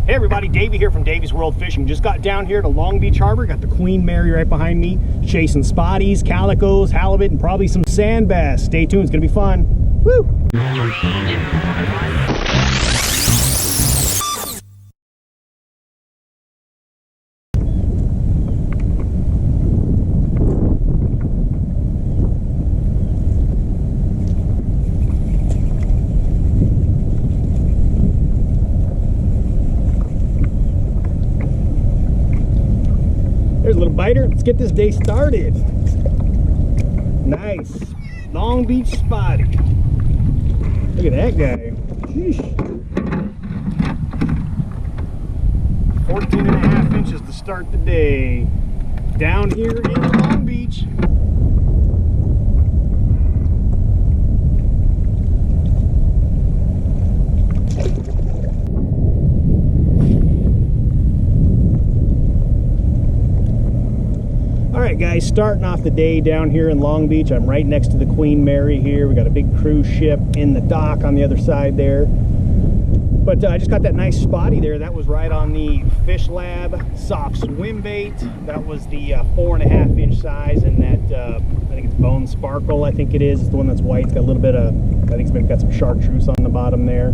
Hey everybody, Davey here from Davey's World Fishing. Just got down here to Long Beach Harbor. Got the Queen Mary right behind me. Chasing spotties, calicos, halibut, and probably some sand bass. Stay tuned, it's gonna be fun. Woo! There's a little biter. Let's get this day started. Nice. Long Beach spotty. Look at that guy. Sheesh. 14.5 inches to start the day. Down here in Long Beach. Alright guys, starting off the day down here in Long Beach. I'm right next to the Queen Mary here. We got a big cruise ship in the dock on the other side there. But I just got that nice spotty there. That was right on the Fish Lab soft swim bait. That was the 4.5 inch size, and that I think it's Bone Sparkle, I think it is. It's the one that's white. It's got a little bit of, I think it's maybe got some chartreuse on the bottom there.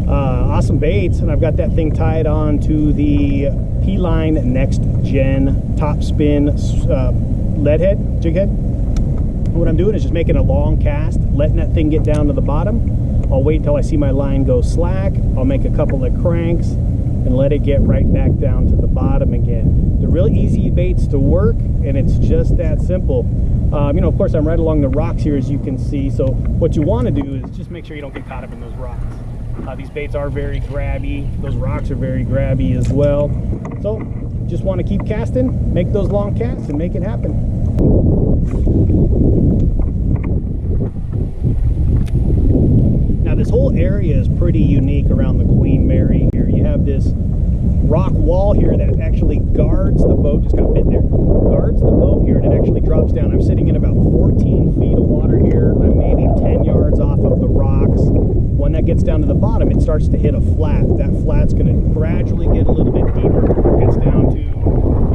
Awesome baits, and I've got that thing tied on to the P-Line Next Gen top spin lead head, jig head. What I'm doing is just making a long cast, letting that thing get down to the bottom. I'll wait till I see my line go slack. I'll make a couple of cranks and let it get right back down to the bottom again. They're really easy baits to work, and it's just that simple. You know, of course, I'm right along the rocks here, as you can see. So what you want to do is just make sure you don't get caught up in those rocks. These baits are very grabby. Those rocks are very grabby as well. So just want to keep casting, make those long casts, and make it happen. Now this whole area is pretty unique around the Queen Mary here. You have this rock wall here that actually guards the boat. Just got bit there. Guards the boat here, and it actually drops down. I'm sitting in about 14 feet of water here. I'm maybe 10 yards off of the rocks. When that gets down to the bottom, it starts to hit a flat. That flat's going to gradually get a little bit deeper. It gets down to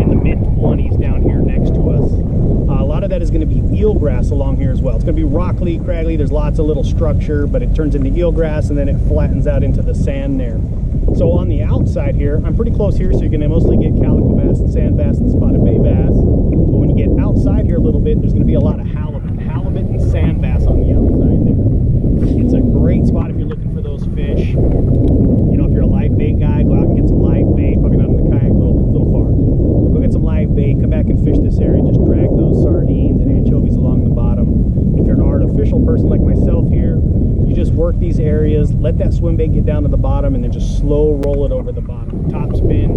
in the mid-20s down here next to us. A lot of that is going to be eelgrass along here as well. It's going to be rockly, craggy. There's lots of little structure, but it turns into eelgrass, and then it flattens out into the sand there. So on the outside here, I'm pretty close here, so you're going to mostly get calico bass and sand bass and spotted bay bass. But when you get outside here a little bit, there's going to be a lot of halibut and sand bass on the outside there. It's a great spot if you're looking for those fish. You know, if you're a live bait guy, go out and get some live bait. Probably not in the kayak, a little far. But go get some live bait, come back and fish this area. Just drag those sardines and anchovies along the bottom. If you're an artificial person like myself here, you just work these areas, let that swim bait get down to the bottom, and then just slow roll it over the bottom. Top spin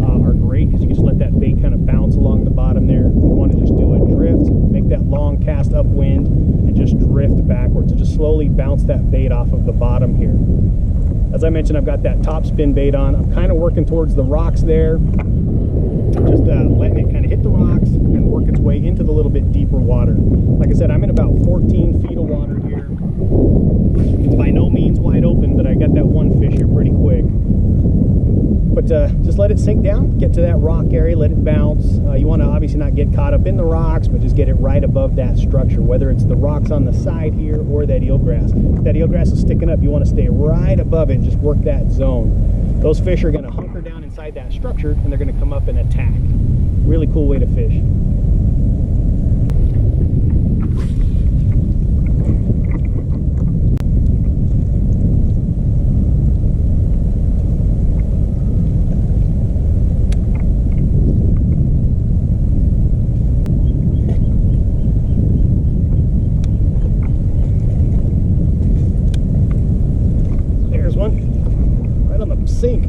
are great because you can just let that bait kind of bounce along the bottom there. If you want to just do a drift, make that long cast upwind and just drift backwards. So just slowly bounce that bait off of the bottom here. As I mentioned, I've got that top spin bait on. I'm kind of working towards the rocks there. Just letting it kind of hit the rocks and work its way into the little bit deeper water. Like I said, I'm in about 14 feet of water here. It's by no means wide open, but I got that one fish here pretty quick. But just let it sink down, get to that rock area, let it bounce. You want to obviously not get caught up in the rocks, but just get it right above that structure, whether it's the rocks on the side here or that eelgrass. If that eelgrass is sticking up, you want to stay right above it and just work that zone. Those fish are going to hunker down inside that structure, and they're going to come up and attack. Really cool way to fish. Sink.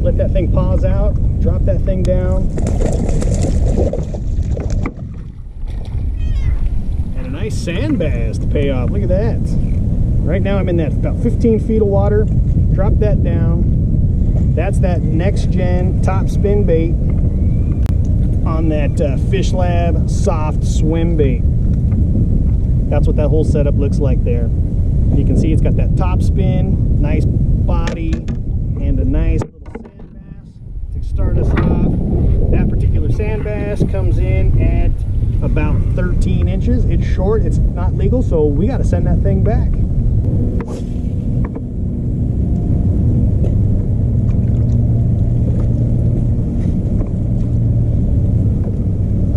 Let that thing pause out, drop that thing down, and a nice sand bass to pay off. Look at that. Right now I'm in that about 15 feet of water. Drop that down. That's that Next Gen top spin bait on that Fish Lab soft swim bait. That's what that whole setup looks like there. You can see it's got that top spin, nice body, bass comes in at about 13 inches. It's short, it's not legal, so we got to send that thing back.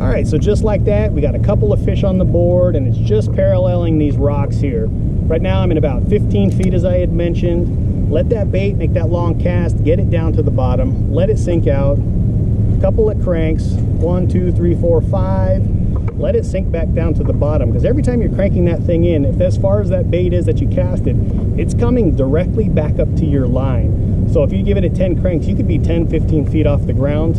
Alright, so just like that, we got a couple of fish on the board, and it's just paralleling these rocks here. Right now I'm in about 15 feet, as I had mentioned. Let that bait make that long cast, get it down to the bottom, let it sink out. Couple of cranks, 1, 2, 3, 4, 5. Let it sink back down to the bottom, because every time you're cranking that thing in, if as far as that bait is that you casted, it's coming directly back up to your line. So if you give it a 10 cranks, you could be 10, 15 feet off the ground.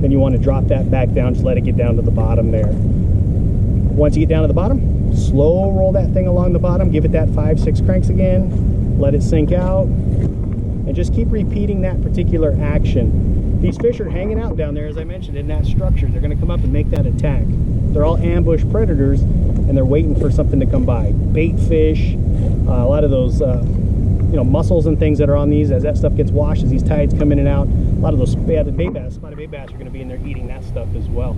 Then you want to drop that back down, just let it get down to the bottom there. Once you get down to the bottom, slow roll that thing along the bottom, give it that 5, 6 cranks again, let it sink out, and just keep repeating that particular action. These fish are hanging out down there, as I mentioned, in that structure. They're going to come up and make that attack. They're all ambush predators, and they're waiting for something to come by. Bait fish, a lot of those mussels and things that are on these, as that stuff gets washed, as these tides come in and out, a lot of those spotted bay bass are going to be in there eating that stuff as well.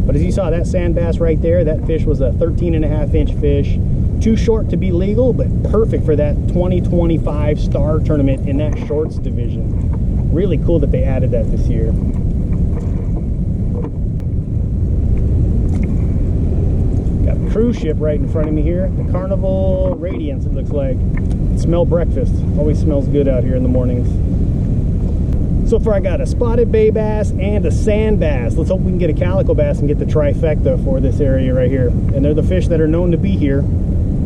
But as you saw, that sand bass right there, that fish was a 13.5-inch fish. Too short to be legal, but perfect for that 2025 star tournament in that shorts division. Really cool that they added that this year. Cruise ship right in front of me here, the Carnival Radiance, it looks like. Smell breakfast, always smells good out here in the mornings. So far I got a spotted bay bass and a sand bass. Let's hope we can get a calico bass and get the trifecta for this area right here. And they're the fish that are known to be here.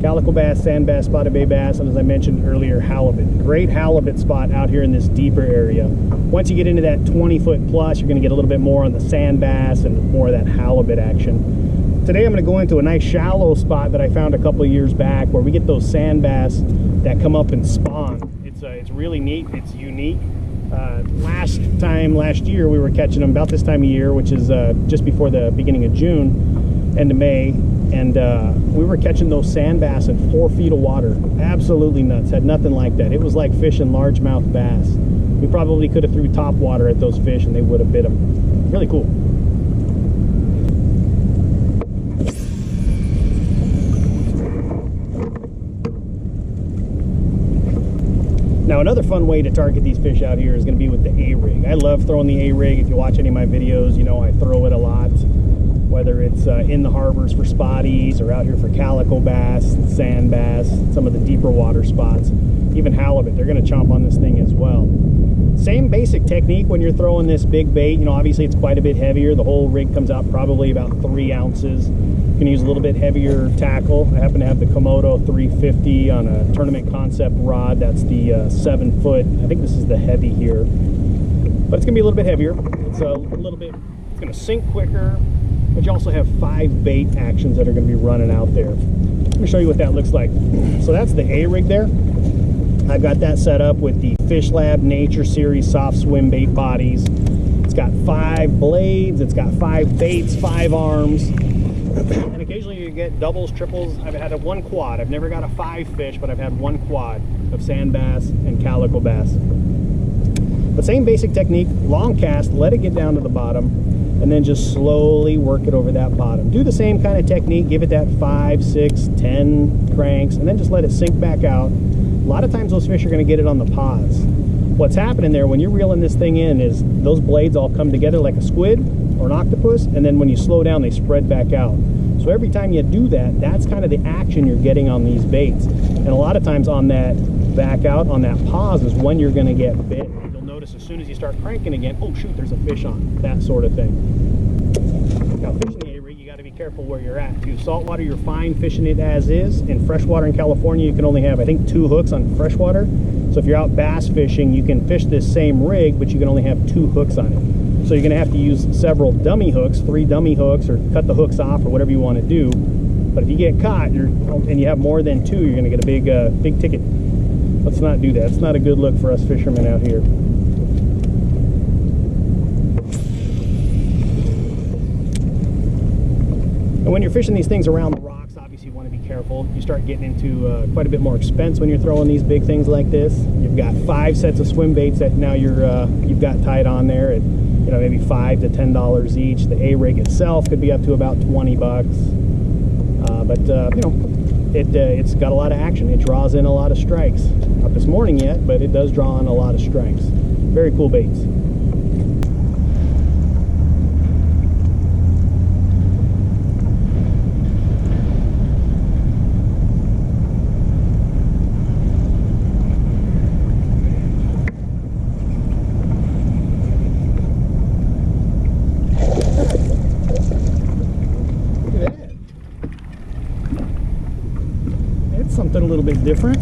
Calico bass, sand bass, spotted bay bass, and as I mentioned earlier, halibut. Great halibut spot out here in this deeper area. Once you get into that 20-foot plus, you're going to get a little bit more on the sand bass and more of that halibut action. Today I'm going to go into a nice shallow spot that I found a couple of years back where we get those sand bass that come up and spawn. It's really neat. It's unique. Last year we were catching them about this time of year, which is just before the beginning of June, end of May, and we were catching those sand bass in 4 feet of water. Absolutely nuts. Had nothing like that. It was like fishing largemouth bass. We probably could have threw top water at those fish and they would have bit them. Really cool. Now another fun way to target these fish out here is going to be with the A-rig. I love throwing the A-rig. If you watch any of my videos, you know I throw it a lot. Whether it's in the harbors for spotties or out here for calico bass, sand bass, some of the deeper water spots, even halibut, they're going to chomp on this thing as well. Same basic technique when you're throwing this big bait. You know, obviously it's quite a bit heavier. The whole rig comes out probably about 3 ounces. You can use a little bit heavier tackle. I happen to have the Komodo 350 on a tournament concept rod. That's the 7 foot. I think this is the heavy here, but it's gonna be a little bit heavier. It's it's gonna sink quicker, but you also have 5 bait actions that are gonna be running out there. Let me show you what that looks like. So that's the A-rig there. I've got that set up with the Fish Lab Nature Series soft swim bait bodies. It's got 5 blades, it's got 5 baits, 5 arms, and occasionally you get doubles, triples. I've had 1 quad. I've never got a 5 fish, but I've had 1 quad of sand bass and calico bass. But same basic technique, long cast, let it get down to the bottom, and then just slowly work it over that bottom. Do the same kind of technique, give it that 5, 6, 10 cranks, and then just let it sink back out. A lot of times those fish are going to get it on the paws. What's happening there when you're reeling this thing in is those blades all come together like a squid or an octopus, and then when you slow down they spread back out. So every time you do that, that's kind of the action you're getting on these baits. And a lot of times on that back out, on that pause is when you're going to get bit. You'll notice as soon as you start cranking again, oh shoot, there's a fish on, that sort of thing. Now fishing the A-rig, you got to be careful where you're at too. Saltwater, you're fine fishing it as is. In freshwater in California, you can only have, I think, 2 hooks on freshwater. So if you're out bass fishing, you can fish this same rig, but you can only have 2 hooks on it. So you're going to have to use several dummy hooks, 3 dummy hooks, or cut the hooks off, or whatever you want to do. But if you get caught and you have more than 2, you're going to get a big ticket. Let's not do that. It's not a good look for us fishermen out here. And when you're fishing these things around the rocks, obviously obviously you want to be careful. You start getting into quite a bit more expense when you're throwing these big things like this. You've got 5 sets of swim baits that now you've got tied on there at, you know, maybe $5 to $10 each. The A-rig itself could be up to about 20 bucks. But you know, it's got a lot of action. It draws in a lot of strikes. Not this morning yet, but it does draw in a lot of strikes. Very cool baits. Something a little bit different.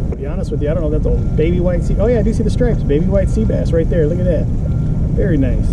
To be honest with you, I don't know if that's a baby white sea. Oh yeah, I do see the stripes. Baby white sea bass right there. Look at that. Very nice.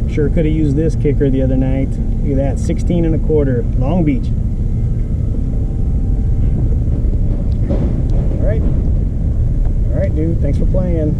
Sure could have used this kicker the other night. Look at that, 16 1/4, Long Beach. All right, dude. Thanks for playing.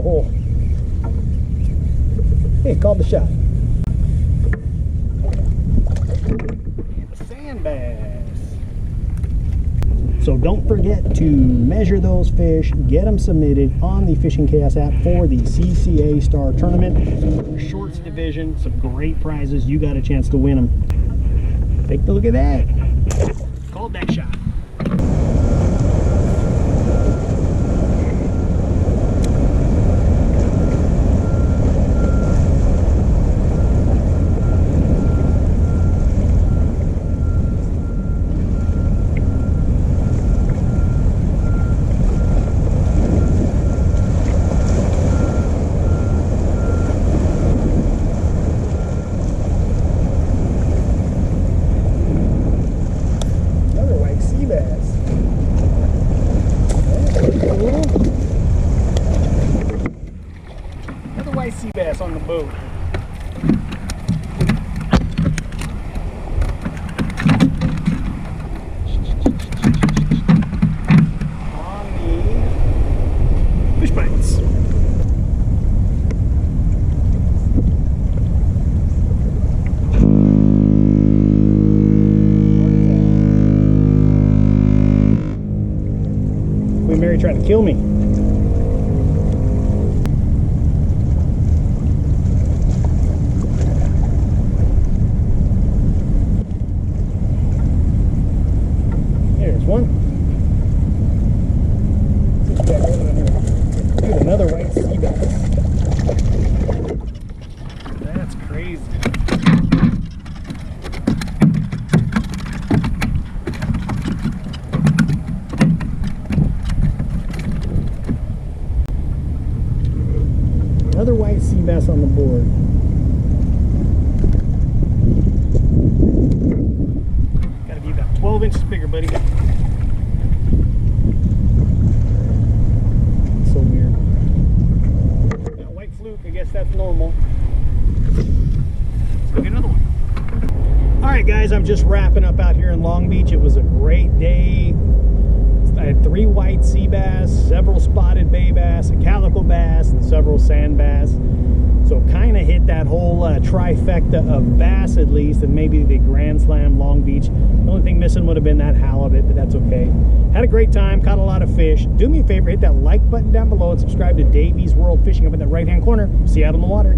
Oh. Hey, called the shot. And a sand bass. So don't forget to measure those fish, get them submitted on the Fishing Chaos app for the CCA Star Tournament. Shorts division, some great prizes. You got a chance to win them. Take a look at that. Called that shot. Sea bass on the boat. On the fish bites. Queen Mary tried to kill me. One. Dude, another white sea bass. That's crazy. Another white sea bass on the board. Gotta be about 12 inches bigger, buddy. I guess that's normal. Let's go get another one. All right, guys, I'm just wrapping up out here in Long Beach. It was a great day. I had 3 white sea bass, several spotted bay bass, a calico bass, and several sand bass. So kind of hit that whole trifecta of bass at least, and maybe the Grand Slam Long Beach. The only thing missing would have been that halibut, but that's okay. Had a great time, caught a lot of fish. Do me a favor, hit that like button down below and subscribe to Davey's World Fishing up in that right-hand corner. See you out on the water.